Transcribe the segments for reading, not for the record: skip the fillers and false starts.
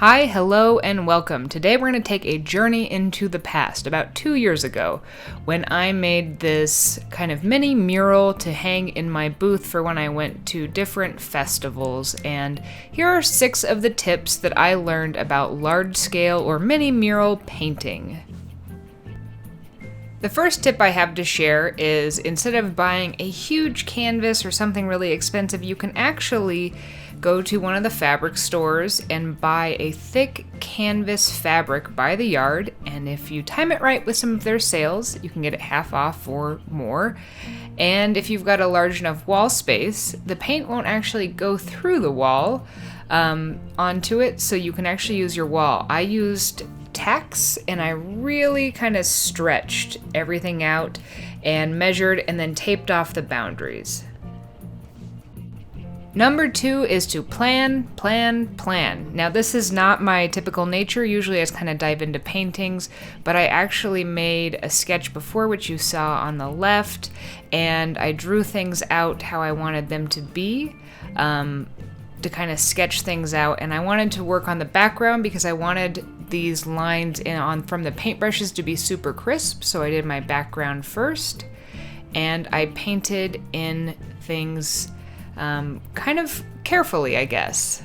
Hi, hello, and welcome. Today we're going to take a journey into the past, about 2 years ago, when I made this kind of mini mural to hang in my booth for when I went to different festivals. And here are 6 of the tips that I learned about large-scale or mini mural painting. The first tip I have to share is instead of buying a huge canvas or something really expensive, you can actually go to one of the fabric stores and buy a thick canvas fabric by the yard, and if you time it right with some of their sales, you can get it half off or more. And if you've got a large enough wall space, the paint won't actually go through the wall onto it, so you can actually use your wall. I used tacks and I really kind of stretched everything out and measured and then taped off the boundaries. Number 2 is to plan. Now, this is not my typical nature. Usually I just kind of dive into paintings, but I actually made a sketch before, which you saw on the left, and I drew things out how I wanted them to be, to kind of sketch things out. And I wanted to work on the background because I wanted these lines from the paintbrushes to be super crisp, so I did my background first, and I painted in things kind of carefully, I guess.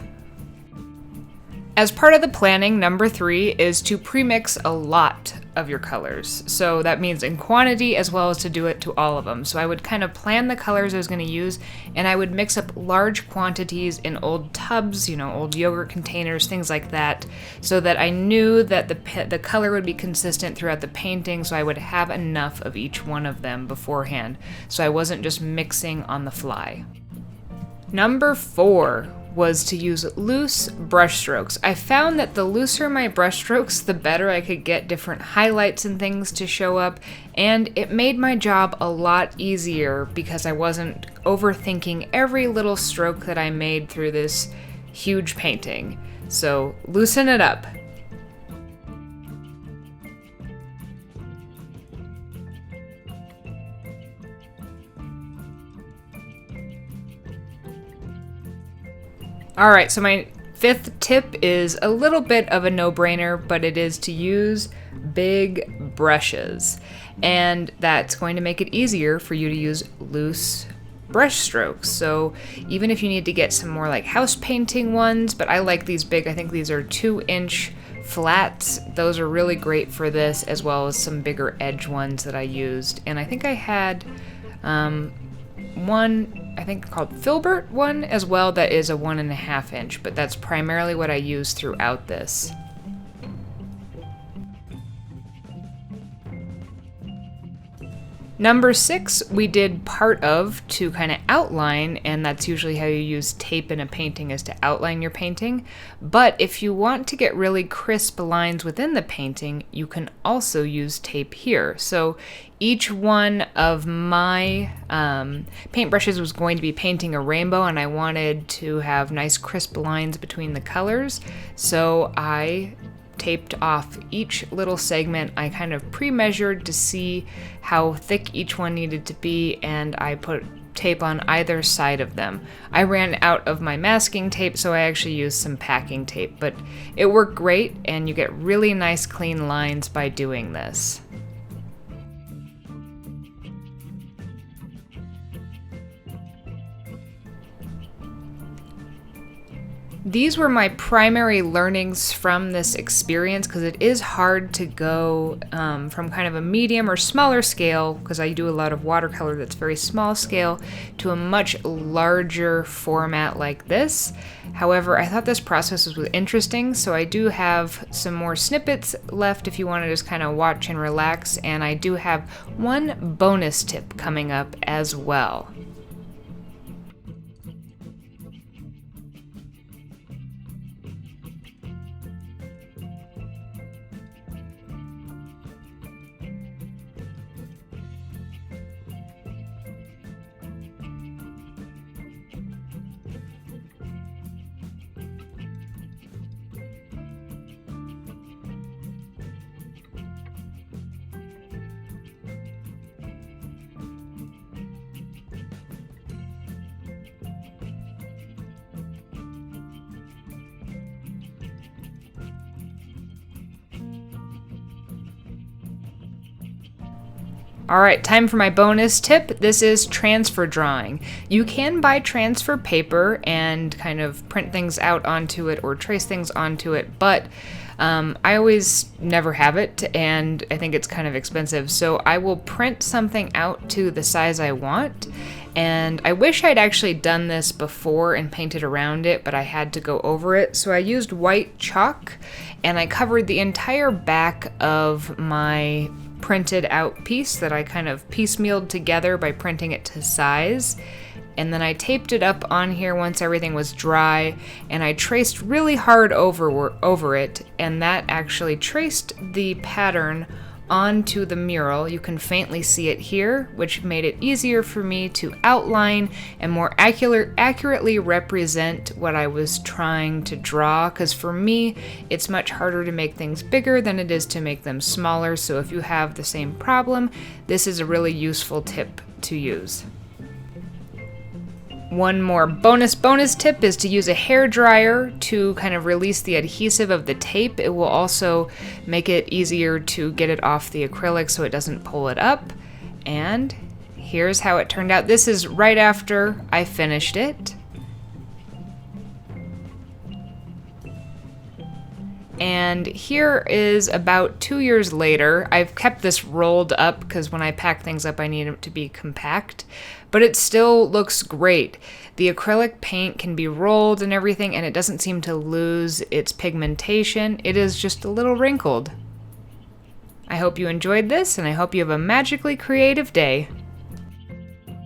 As part of the planning, number 3 is to premix a lot of your colors. So that means in quantity as well as to do it to all of them. So I would kind of plan the colors I was going to use, and I would mix up large quantities in old tubs, old yogurt containers, things like that, so that I knew that the color would be consistent throughout the painting, so I would have enough of each one of them beforehand, so I wasn't just mixing on the fly. Number 4 was to use loose brush strokes. I found that the looser my brush strokes, the better I could get different highlights and things to show up, and it made my job a lot easier because I wasn't overthinking every little stroke that I made through this huge painting. So loosen it up. Alright, so my 5th tip is a little bit of a no-brainer, but it is to use big brushes. And that's going to make it easier for you to use loose brush strokes. So even if you need to get some more like house painting ones, but I like these big, I think these are 2-inch flats. Those are really great for this, as well as some bigger edge ones that I used. And I think I had one, I think called Filbert one as well, that is a 1.5 inch, but that's primarily what I use throughout this. Number 6, we did part of to kind of outline, and that's usually how you use tape in a painting, is to outline your painting. But if you want to get really crisp lines within the painting, you can also use tape here. So each one of my paintbrushes was going to be painting a rainbow, and I wanted to have nice crisp lines between the colors. So I taped off each little segment. I kind of pre-measured to see how thick each one needed to be, and I put tape on either side of them. I ran out of my masking tape, so I actually used some packing tape, but it worked great, and you get really nice clean lines by doing this. These were my primary learnings from this experience, because it is hard to go from kind of a medium or smaller scale, because I do a lot of watercolor that's very small scale, to a much larger format like this. However, I thought this process was interesting, so I do have some more snippets left if you want to just kind of watch and relax, and I do have one bonus tip coming up as well. Alright, time for my bonus tip. This is transfer drawing. You can buy transfer paper and kind of print things out onto it or trace things onto it, but I always never have it, and I think it's kind of expensive, so I will print something out to the size I want. And I wish I'd actually done this before and painted around it, but I had to go over it. So I used white chalk, and I covered the entire back of my printed out piece that I kind of piecemealed together by printing it to size. And then I taped it up on here once everything was dry, and I traced really hard over it, and that actually traced the pattern onto the mural. You can faintly see it here, which made it easier for me to outline and more accurately represent what I was trying to draw, because for me it's much harder to make things bigger than it is to make them smaller. So if you have the same problem, this is a really useful tip to use. One more bonus tip is to use a hairdryer to kind of release the adhesive of the tape. It will also make it easier to get it off the acrylic so it doesn't pull it up. And here's how it turned out. This is right after I finished it. And here is about 2 years later. I've kept this rolled up because when I pack things up I need it to be compact, but it still looks great. The acrylic paint can be rolled and everything, and it doesn't seem to lose its pigmentation. It is just a little wrinkled. I hope you enjoyed this, and I hope you have a magically creative day.